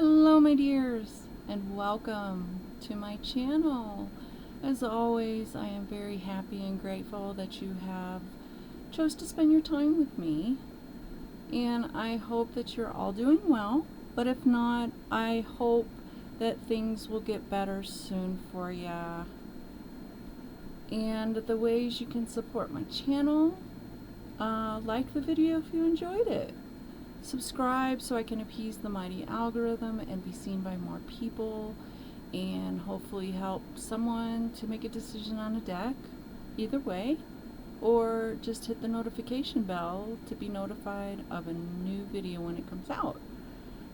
Hello my dears, and welcome to my channel. As always, I am very happy and grateful that you have chose to spend your time with me, and I hope that you're all doing well, but if not, I hope that things will get better soon for ya. And the ways you can support my channel, like the video if you enjoyed it. Subscribe so I can appease the mighty algorithm and be seen by more people, and hopefully help someone to make a decision on a deck, either way, or just hit the notification bell to be notified of a new video when it comes out.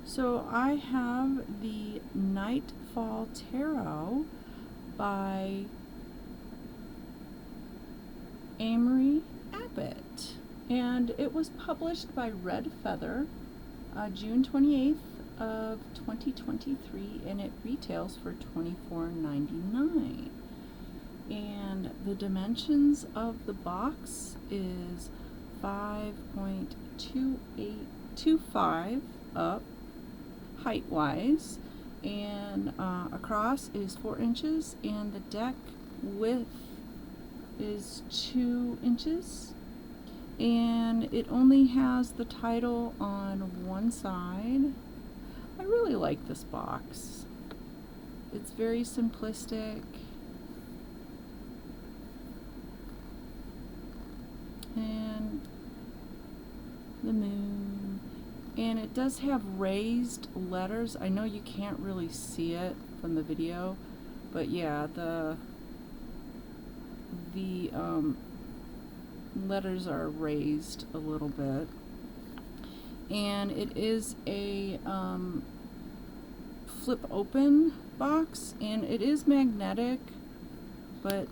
So I have the Nightfall Tarot by Amory, Abbott. And it was published by Red Feather, June 28th of 2023, and it retails for $24.99. And the dimensions of the box is 5.2825 up, height-wise, and across is 4 inches, and the deck width is 2 inches. And it only has the title on one side. I really like this box. It's very simplistic. And the moon. And it does have raised letters. I know you can't really see it from the video, but yeah, the letters are raised a little bit, and it is a flip open box, and it is magnetic, but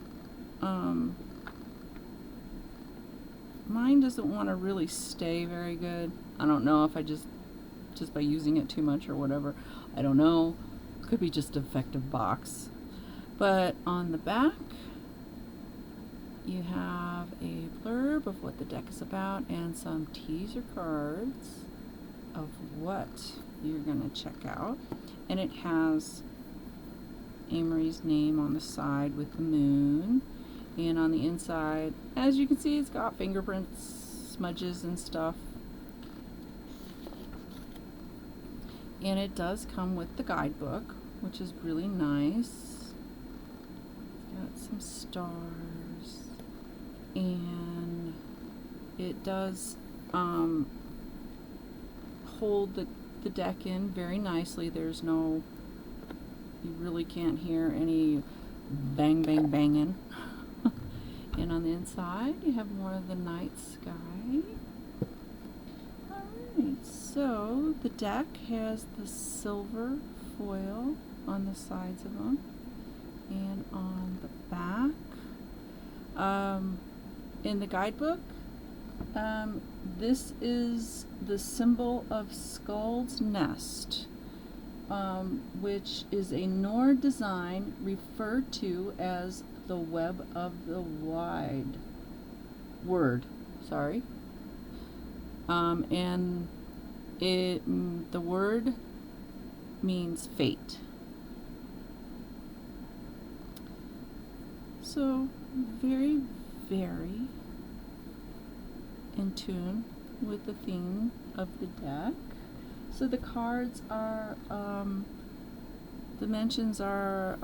mine doesn't want to really stay very good. I don't know if I just by using it too much or whatever. I don't know. Could be just a defective box. But on the back you have a blurb of what the deck is about and some teaser cards of what you're going to check out. And it has Amory's name on the side with the moon. And on the inside, as you can see, it's got fingerprints, smudges and stuff. And it does come with the guidebook, which is really nice. It's got some stars. And it does hold the deck in very nicely. There's no, you really can't hear any bang bang banging. And on the inside you have more of the night sky. Alright, so the deck has the silver foil on the sides of them, and on the back, in the guidebook, this is the symbol of Skull's Nest, which is a Nord design referred to as the web of the word. Sorry. And the word means fate. So very, very in tune with the theme of the deck. So the cards are, dimensions are,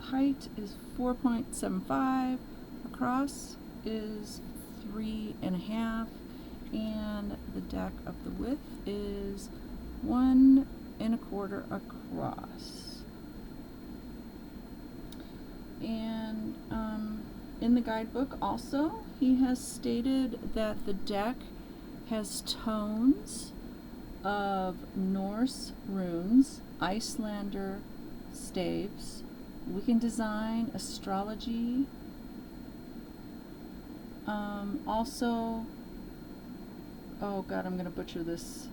height is 4.75, across is 3.5, and the deck of the width is 1 1/4 across. And in the guidebook also, he has stated that the deck has tones of Norse runes, Icelander staves, Wiccan design, astrology, also, oh god, I'm going to butcher this,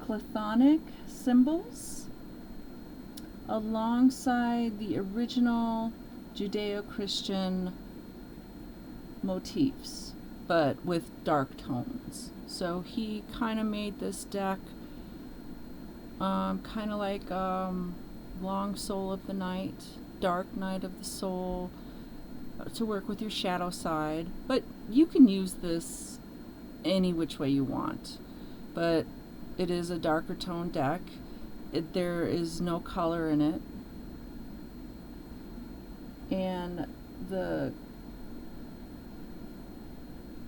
chthonic symbols, alongside the original Judeo-Christian motifs but with dark tones. So he kind of made this deck kind of like Long Soul of the Night, Dark Night of the Soul, to work with your shadow side. But you can use this any which way you want. But it is a darker tone deck. There is no color in it. And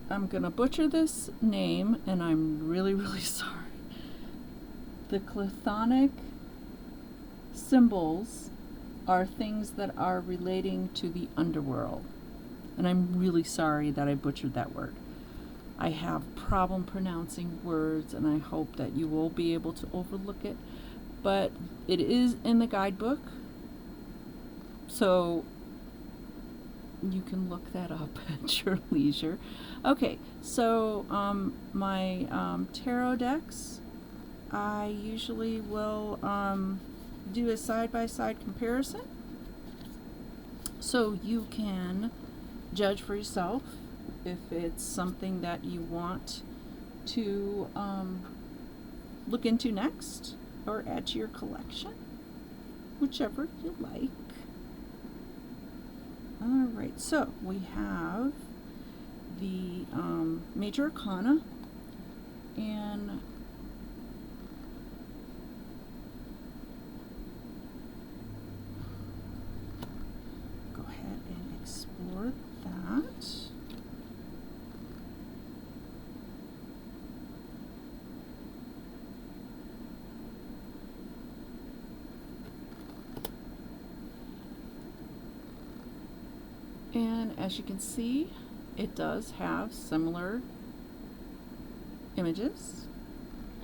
I'm gonna butcher this name, and I'm really, really sorry. The chthonic symbols are things that are relating to the underworld. And I'm really sorry that I butchered that word. I have problem pronouncing words, and I hope that you will be able to overlook it. But it is in the guidebook, so you can look that up at your leisure. Okay, so my tarot decks, I usually will do a side-by-side comparison, so you can judge for yourself if it's something that you want to look into next or add to your collection, whichever you like. Alright, so we have the Major Arcana, and go ahead and explore that. And as you can see, it does have similar images,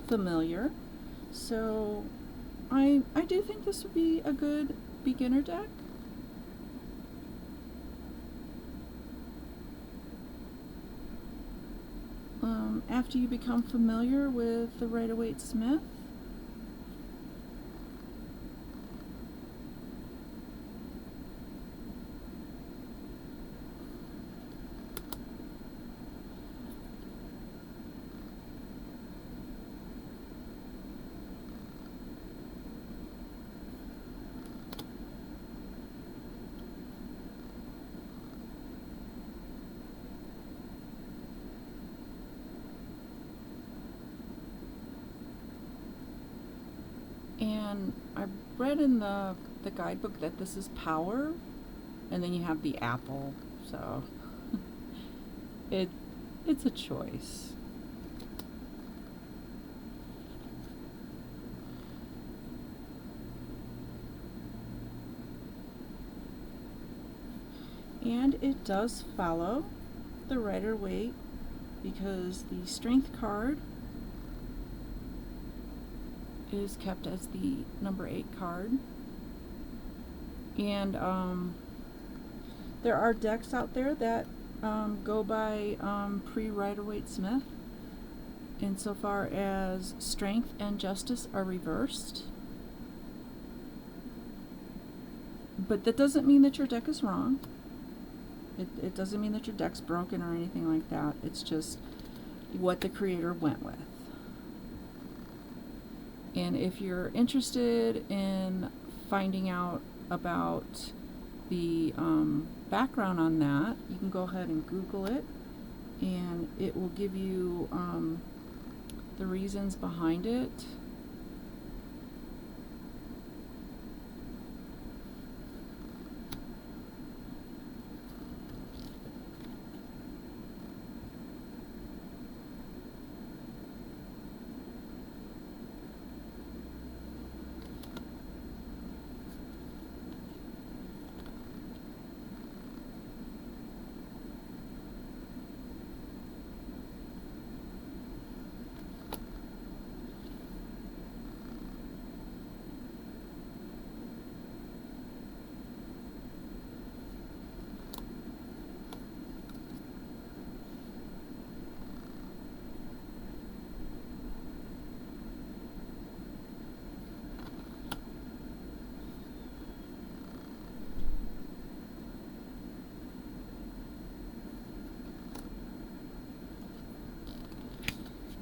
familiar. So I do think this would be a good beginner deck. After you become familiar with the Rider-Waite-Smith, and I read in the guidebook that this is power, and then you have the apple, so it's a choice. And it does follow the Rider-Waite, because the strength card is kept as the number 8 card. And there are decks out there that go by pre-Rider-Waite-Smith, insofar as strength and justice are reversed. But that doesn't mean that your deck is wrong. It doesn't mean that your deck's broken or anything like that. It's just what the creator went with. And if you're interested in finding out about the background on that, you can go ahead and Google it, and it will give you the reasons behind it.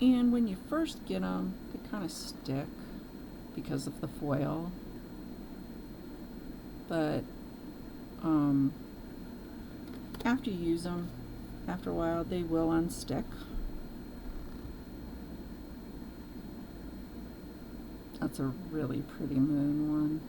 And when you first get them, they kind of stick because of the foil. But after you use them, after a while, they will unstick. That's a really pretty moon one.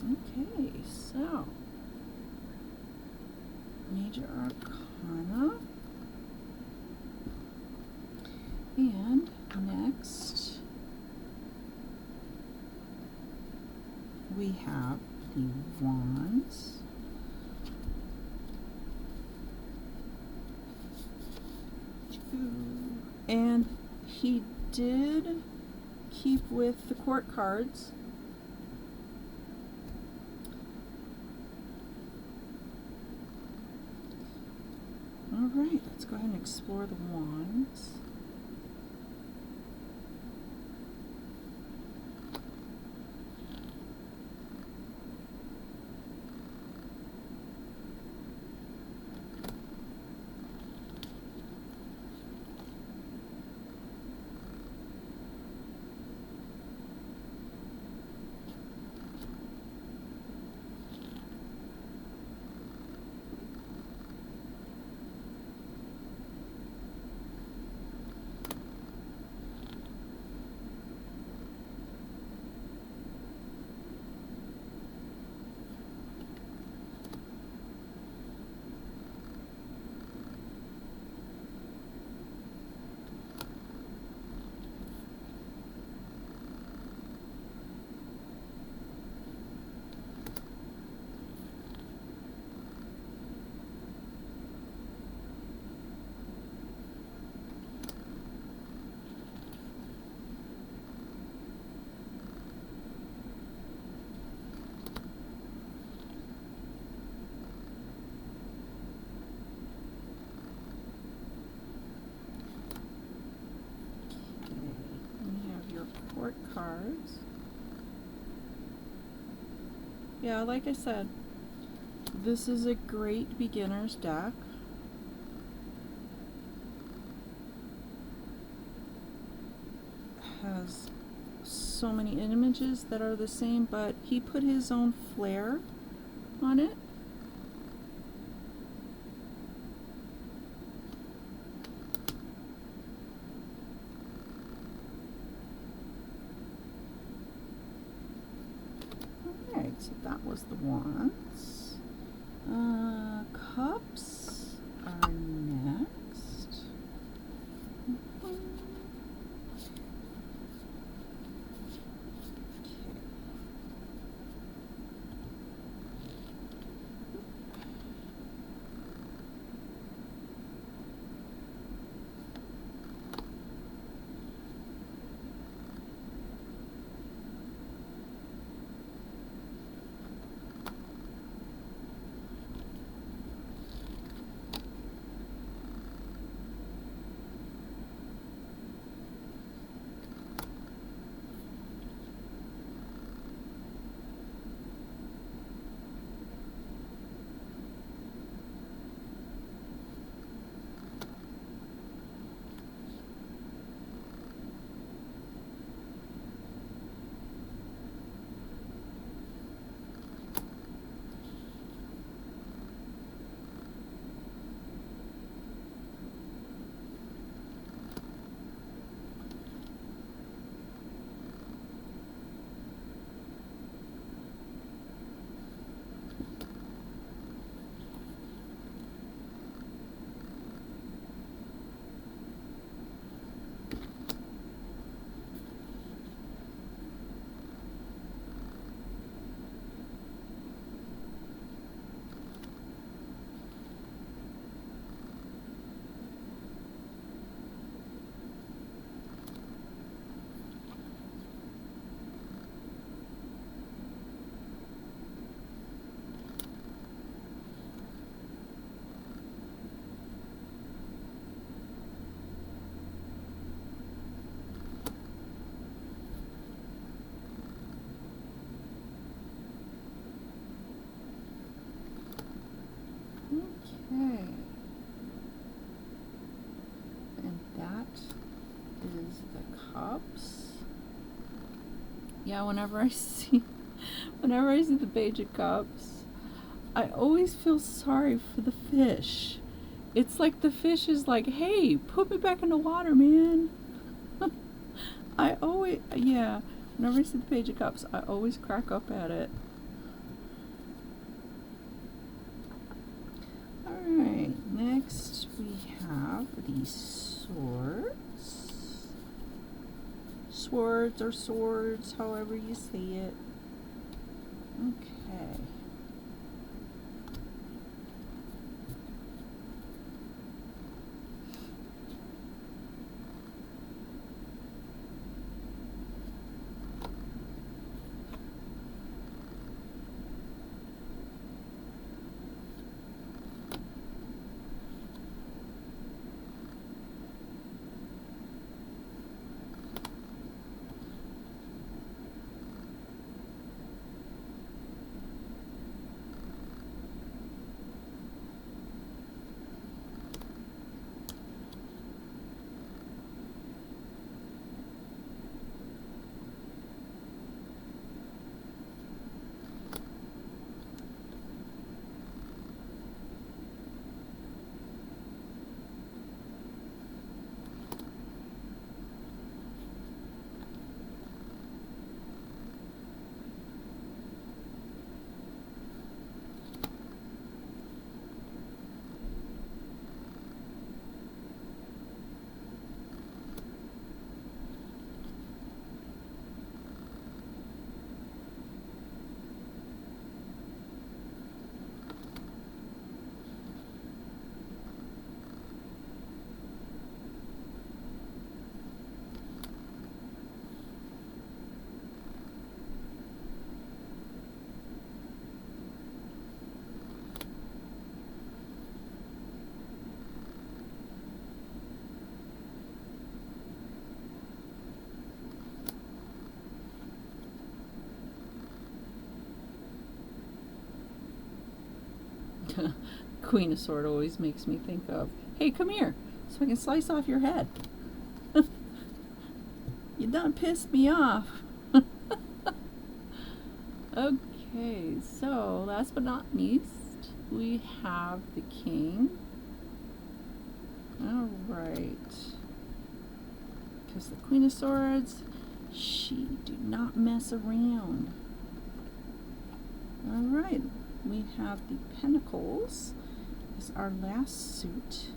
Okay, so Major Arcana, and next we have the Wands, and he did keep with the court cards. Alright, let's go ahead and explore the Wands. Court cards. Yeah, like I said, this is a great beginner's deck. Has so many images that are the same, but he put his own flair on it. Alright, so that was the Wands. Cups are next. Okay. And that is the cups. Yeah, whenever I see the page of cups, I always feel sorry for the fish. It's like the fish is like, hey, put me back in the water, man. Whenever I see the page of cups, I always crack up at it. Alright, next we have the swords. Swords or swords, however you say it. Okay. Queen of Sword always makes me think of, hey, come here, so I can slice off your head. You done pissed me off. Okay, so last but not least, we have the king. Alright. Because the Queen of Swords, she do not mess around. Alright, we have the Pentacles as our last suit.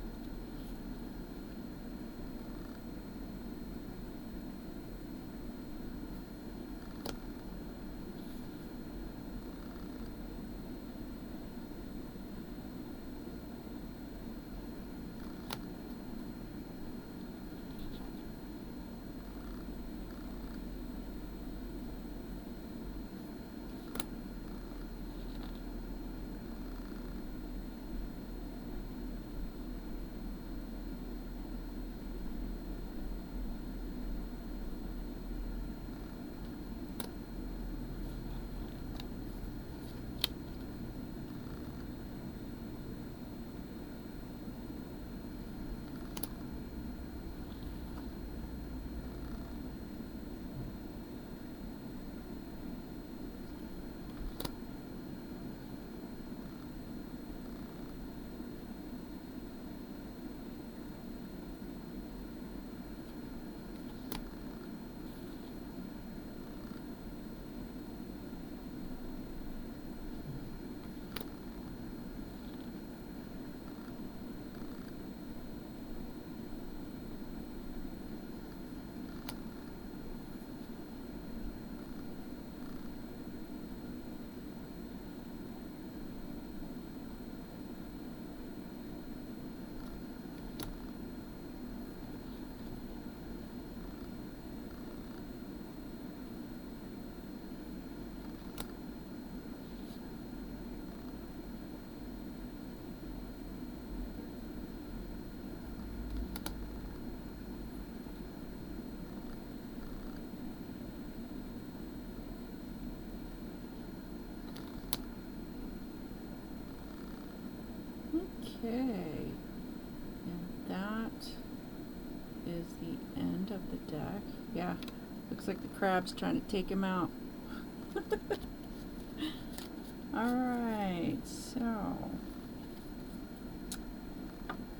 Okay, and that is the end of the deck. Yeah, looks like the crab's trying to take him out. Alright, so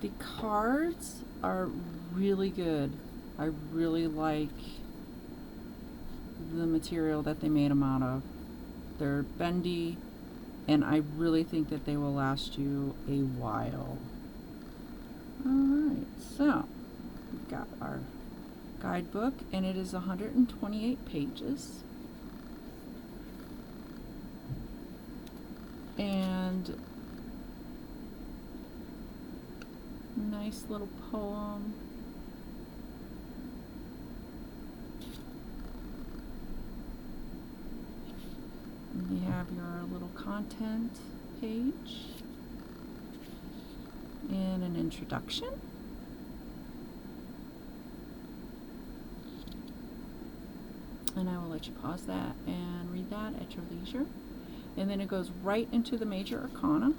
the cards are really good. I really like the material that they made them out of. They're bendy, and I really think that they will last you a while. Alright, so we've got our guidebook, and it is 128 pages. And nice little poem. And you have your little content page and an introduction. And I will let you pause that and read that at your leisure. And then it goes right into the major arcana.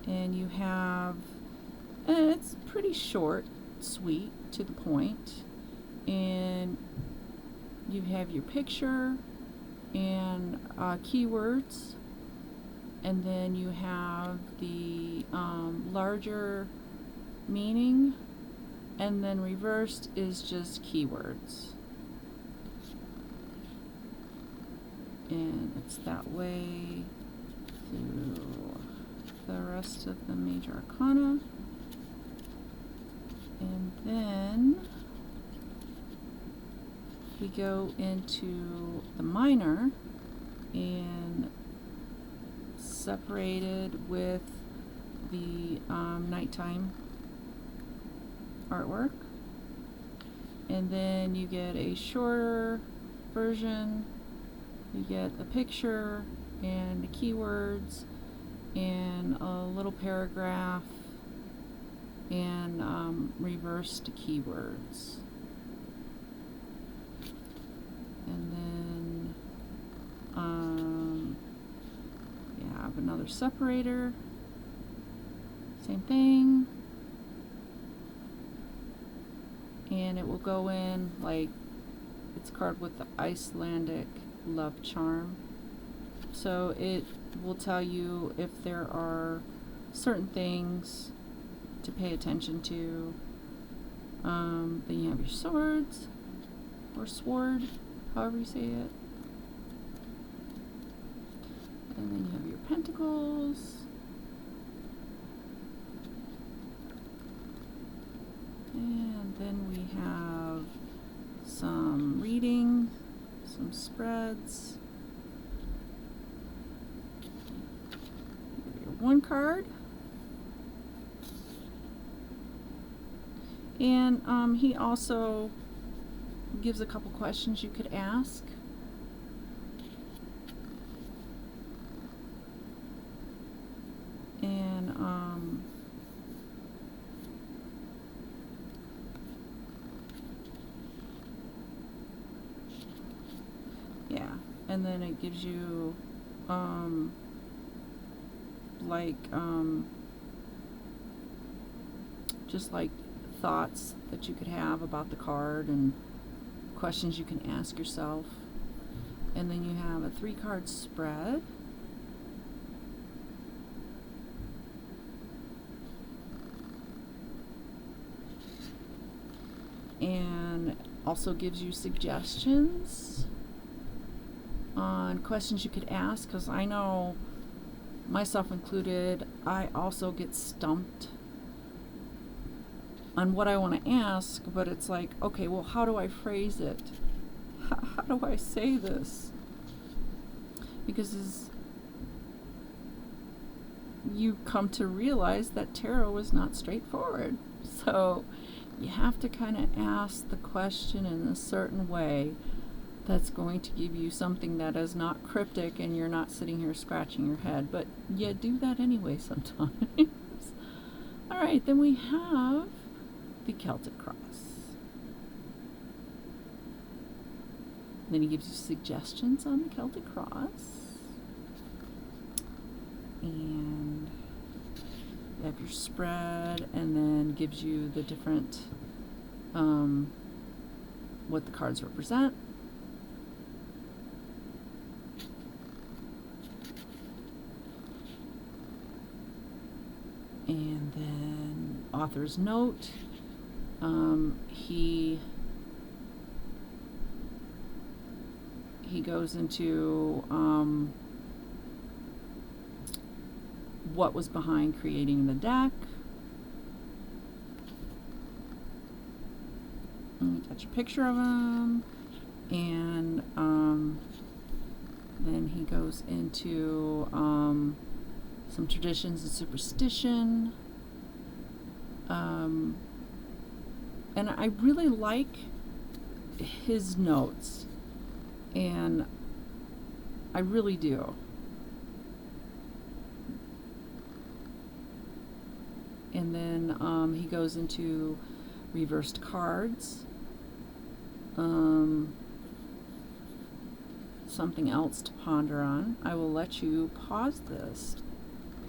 And you have, it's pretty short, sweet, to the point. And you have your picture and keywords. And then you have the larger meaning. And then reversed is just keywords. And it's that way through the rest of the major arcana. And then we go into the minor, and separated with the nighttime artwork. And then you get a shorter version. You get the picture and the keywords and a little paragraph and reversed keywords. And then you have another separator. Same thing. And it will go in like it's card with the Icelandic love charm. So it will tell you if there are certain things to pay attention to. Then you have your swords, or sword, however you say it. And then you have your pentacles. And then we have some reading, some spreads. Your one card. And he also gives a couple questions you could ask. And yeah, and then it gives you just like thoughts that you could have about the card and questions you can ask yourself. And then you have a 3-card spread. And also gives you suggestions on questions you could ask, because I know, myself included, I also get stumped on what I want to ask, but it's like, okay, well, how do I phrase it? How do I say this? Because as you come to realize that tarot is not straightforward. So you have to kind of ask the question in a certain way that's going to give you something that is not cryptic and you're not sitting here scratching your head, but you do that anyway sometimes. All right, then we have the Celtic cross. Then he gives you suggestions on the Celtic cross. And You have your spread, and then gives you the different, what the cards represent. And then author's note. He goes into what was behind creating the deck. And you got your picture of him, and then he goes into some traditions and superstition. And I really like his notes, and I really do. And then he goes into reversed cards, something else to ponder on. I will let you pause this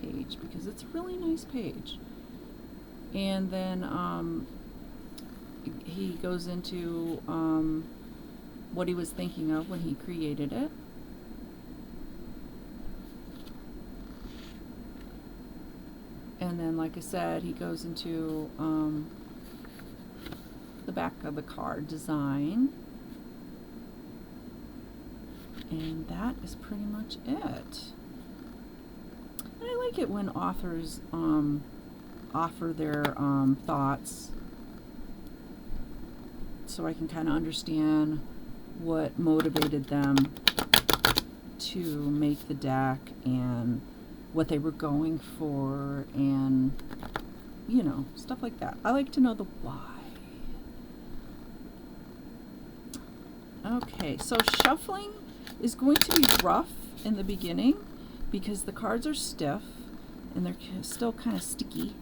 page because it's a really nice page. And then he goes into what he was thinking of when he created it. And then, like I said, he goes into the back of the card design. And that is pretty much it. And I like it when authors offer their thoughts, so I can kind of understand what motivated them to make the deck and what they were going for, and you know, stuff like that. I like to know the why. Okay, so shuffling is going to be rough in the beginning because the cards are stiff and they're still kind of sticky,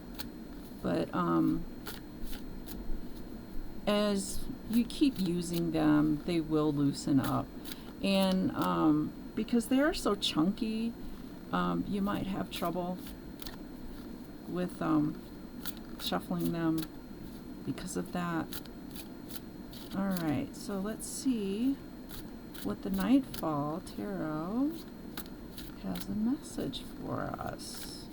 but as you keep using them, they will loosen up. And because they are so chunky, you might have trouble with shuffling them because of that. Alright, so let's see what the Nightfall Tarot has a message for us.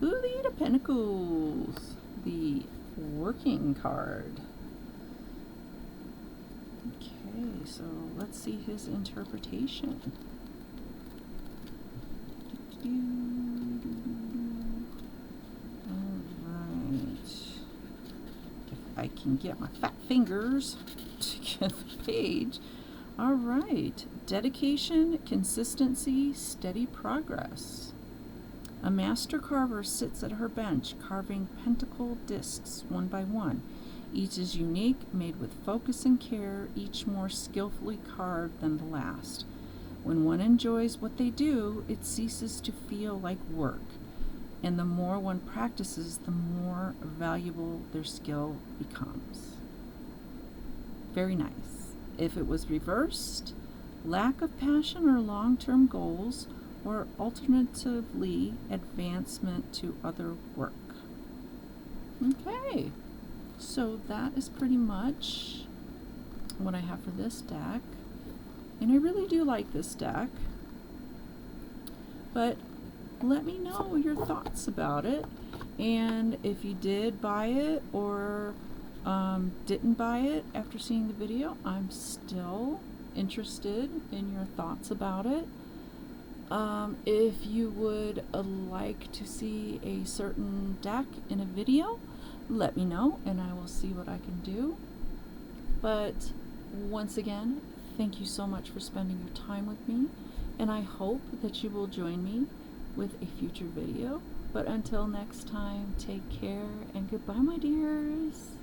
Ooh, the Eight of Pentacles, the working card. Okay, so let's see his interpretation. Alright. If I can get my fat fingers to get the page. Alright. Dedication, consistency, steady progress. A master carver sits at her bench, carving pentacle discs one by one. Each is unique, made with focus and care, each more skillfully carved than the last. When one enjoys what they do, it ceases to feel like work, and the more one practices, the more valuable their skill becomes. Very nice. If it was reversed, lack of passion or long-term goals, or alternatively advancement to other work. Okay, so that is pretty much what I have for this deck, and I really do like this deck, but let me know your thoughts about it, and if you did buy it or didn't buy it after seeing the video, I'm still interested in your thoughts about it. If you would like to see a certain deck in a video, let me know and I will see what I can do. But once again, thank you so much for spending your time with me, and I hope that you will join me with a future video. But until next time, take care and goodbye, my dears.